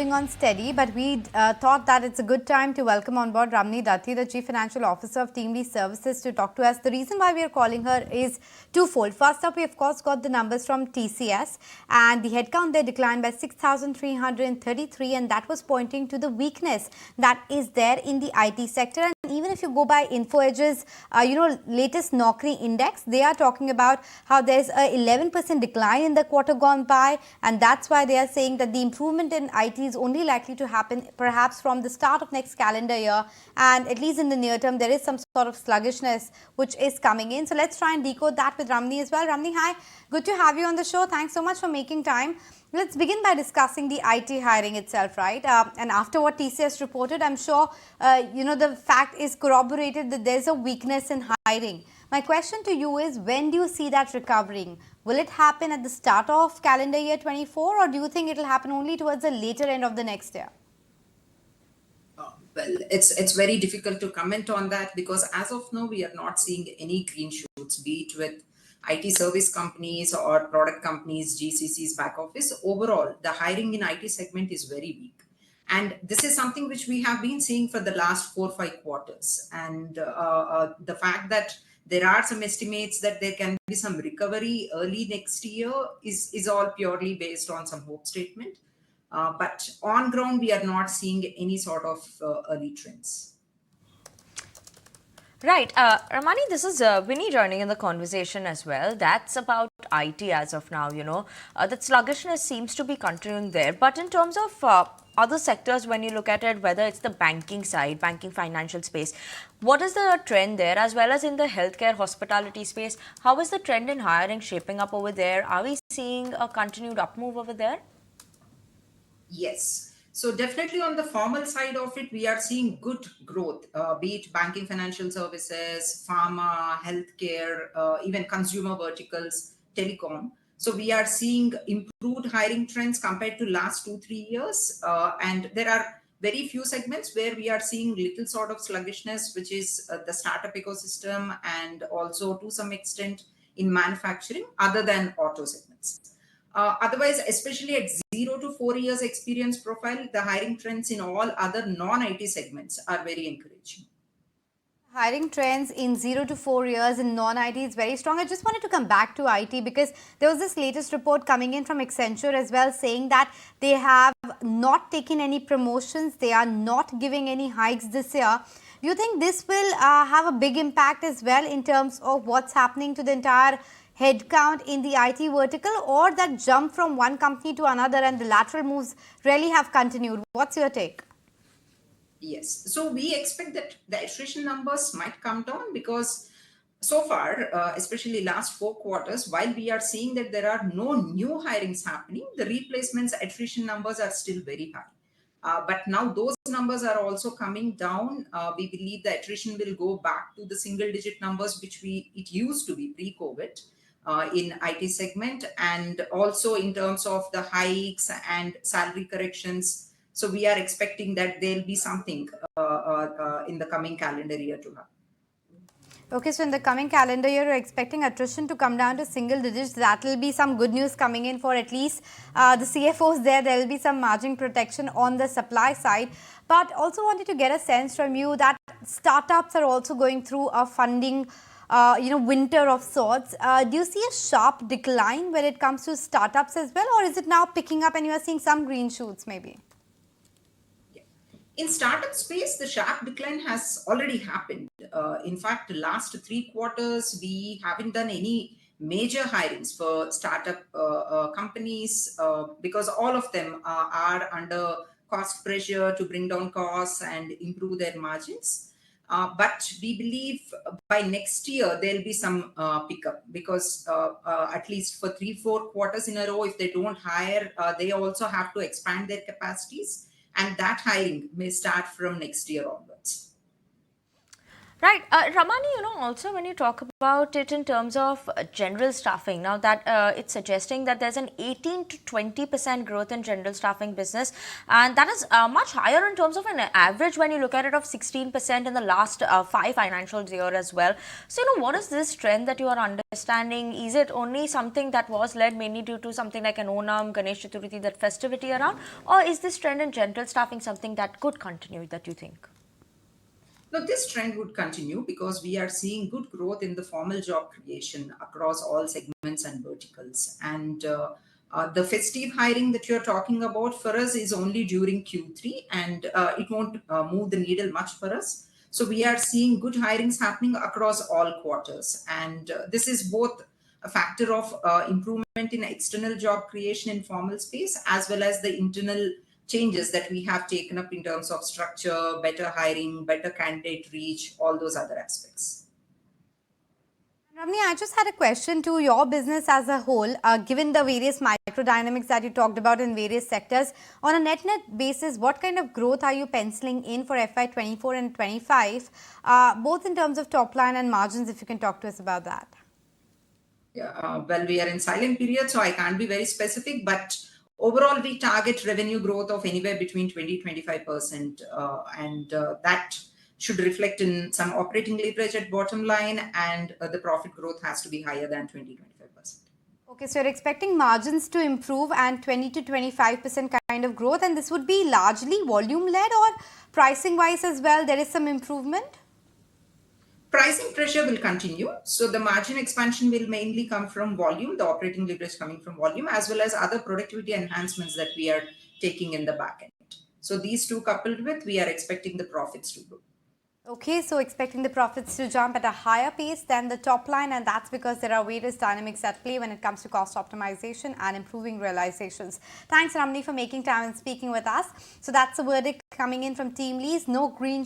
holding on steady, but we thought that it's a good time to welcome on board Ramani Dathi, the Chief Financial Officer of Teamlease Services, to talk to us. The reason why we are calling her is twofold. First up, we of course got the numbers from TCS, and the headcount there declined by 6,333, and that was pointing to the weakness that is there in the IT sector. And even if you go by InfoEdge's, latest Naukri index, they are talking about how there's a 11% decline in the quarter gone by, and that's why they are saying that the improvement in IT is only likely to happen perhaps from the start of next calendar year, and at least in the near term there is some sort of sluggishness which is coming in. So let's try and decode that with Ramani as well. Ramani, hi, good to have you on the show. Thanks so much for making time. Let's begin by discussing the IT hiring itself, right? And after what TCS reported, I'm sure, the fact is corroborated that there's a weakness in hiring. My question to you is, when do you see that recovering? Will it happen at the start of calendar year 24, or do you think it will happen only towards the later end of the next year? Well, it's very difficult to comment on that because as of now, we are not seeing any green shoots, be it with IT service companies or product companies, GCCs, back office. Overall, the hiring in IT segment is very weak. And this is something which we have been seeing for the last 4 or 5 quarters. And the fact that there are some estimates that there can be some recovery early next year is all purely based on some hope statement. But on ground, we are not seeing any sort of early trends. Right. Ramani, this is Winnie joining in the conversation as well. That's about IT as of now, that sluggishness seems to be continuing there. But in terms of other sectors, when you look at it, whether it's the banking side, banking financial space, what is the trend there, as well as in the healthcare hospitality space? How is the trend in hiring shaping up over there? Are we seeing a continued up move over there? Yes. So definitely on the formal side of it, we are seeing good growth, be it banking, financial services, pharma, healthcare, even consumer verticals, telecom. So we are seeing improved hiring trends compared to last 2-3 years. And there are very few segments where we are seeing little sort of sluggishness, which is the startup ecosystem and also to some extent in manufacturing other than auto segments. Otherwise, especially at 0 to 4 years experience profile, the hiring trends in all other non-IT segments are very encouraging. Hiring trends in 0 to 4 years in non-IT is very strong. I just wanted to come back to IT because there was this latest report coming in from Accenture as well saying that they have not taken any promotions. They are not giving any hikes this year. Do you think this will have a big impact as well in terms of what's happening to the entire headcount in the IT vertical, or that jump from one company to another and the lateral moves really have continued? What's your take? Yes. So we expect that the attrition numbers might come down because so far, especially last 4 quarters, while we are seeing that there are no new hirings happening, the replacements attrition numbers are still very high. But now those numbers are also coming down. We believe the attrition will go back to the single digit numbers, which it used to be pre-COVID. In IT segment, and also in terms of the hikes and salary corrections. So we are expecting that there'll be something in the coming calendar year to happen. Okay, so in the coming calendar year, you're expecting attrition to come down to single digits. That will be some good news coming in for at least the CFOs there. There will be some margin protection on the supply side. But also wanted to get a sense from you that startups are also going through a funding winter of sorts. Do you see a sharp decline when it comes to startups as well, or is it now picking up and you are seeing some green shoots maybe? In startup space, the sharp decline has already happened. In fact, the last 3 quarters, we haven't done any major hirings for startup companies because all of them are under cost pressure to bring down costs and improve their margins. But we believe by next year, there'll be some pickup because at least for 3-4 quarters in a row, if they don't hire, they also have to expand their capacities. And that hiring may start from next year onwards. Right. Ramani, also when you talk about it in terms of general staffing, now that it's suggesting that there's an 18 to 20% growth in general staffing business, and that is much higher in terms of an average when you look at it of 16% in the last 5 financial year as well. So, what is this trend that you are understanding? Is it only something that was led mainly due to something like an Onam, Ganesh Chaturthi, that festivity around, or is this trend in general staffing something that could continue, that you think? No, this trend would continue because we are seeing good growth in the formal job creation across all segments and verticals. And the festive hiring that you're talking about for us is only during Q3, and it won't move the needle much for us. So we are seeing good hirings happening across all quarters. And this is both a factor of improvement in external job creation in formal space, as well as the internal changes that we have taken up in terms of structure, better hiring, better candidate reach, all those other aspects. Ramni, I just had a question to your business as a whole. Given the various microdynamics that you talked about in various sectors, on a net basis, what kind of growth are you penciling in for FY24 and 25, both in terms of top line and margins, if you can talk to us about that? Yeah, well, we are in silent period, so I can't be very specific, but overall, we target revenue growth of anywhere between 20-25%, and that should reflect in some operating leverage at bottom line, and the profit growth has to be higher than 20-25%. Okay, so you're expecting margins to improve and 20 to 25% kind of growth, and this would be largely volume led, or pricing wise as well, there is some improvement? Pricing pressure will continue. So the margin expansion will mainly come from volume, the operating leverage coming from volume, as well as other productivity enhancements that we are taking in the back end. So these two coupled with, we are expecting the profits to grow. Okay, so expecting the profits to jump at a higher pace than the top line, and that's because there are various dynamics at play when it comes to cost optimization and improving realizations. Thanks, Ramani, for making time and speaking with us. So that's the verdict coming in from Teamlease. No green